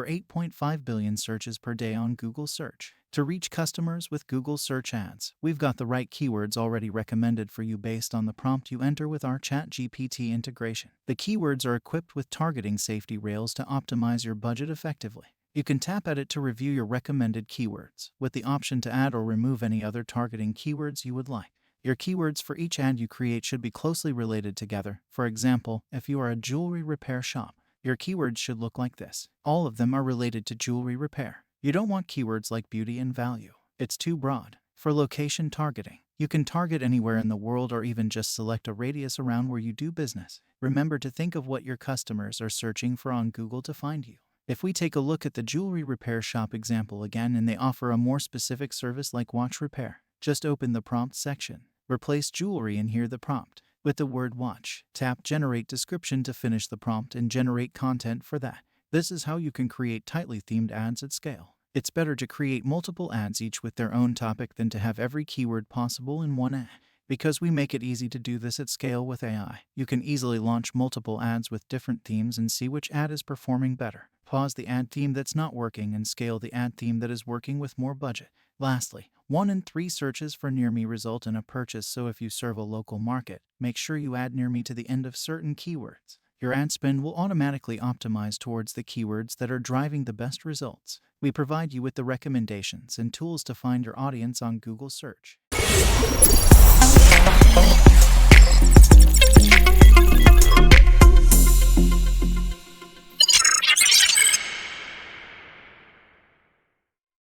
8.5 billion searches per day on Google Search. To reach customers with Google Search ads, we've got the right keywords already recommended for you based on the prompt you enter with our ChatGPT integration. The keywords are equipped with targeting safety rails to optimize your budget effectively. You can tap at it to review your recommended keywords, with the option to add or remove any other targeting keywords you would like. Your keywords for each ad you create should be closely related together. For example, if you are a jewelry repair shop, your keywords should look like this. All of them are related to jewelry repair. You don't want keywords like beauty and value. It's too broad. For location targeting, you can target anywhere in the world or even just select a radius around where you do business. Remember to think of what your customers are searching for on Google to find you. If we take a look at the jewelry repair shop example again and they offer a more specific service like watch repair, just open the prompt section, replace jewelry and hear the prompt with the word watch. Tap Generate Description to finish the prompt and generate content for that. This is how you can create tightly themed ads at scale. It's better to create multiple ads each with their own topic than to have every keyword possible in one ad. Because we make it easy to do this at scale with AI, you can easily launch multiple ads with different themes and see which ad is performing better. Pause the ad theme that's not working and scale the ad theme that is working with more budget. Lastly, 1 in 3 searches for near me result in a purchase, so if you serve a local market, make sure you add near me to the end of certain keywords. Your ad spend will automatically optimize towards the keywords that are driving the best results. We provide you with the recommendations and tools to find your audience on Google Search.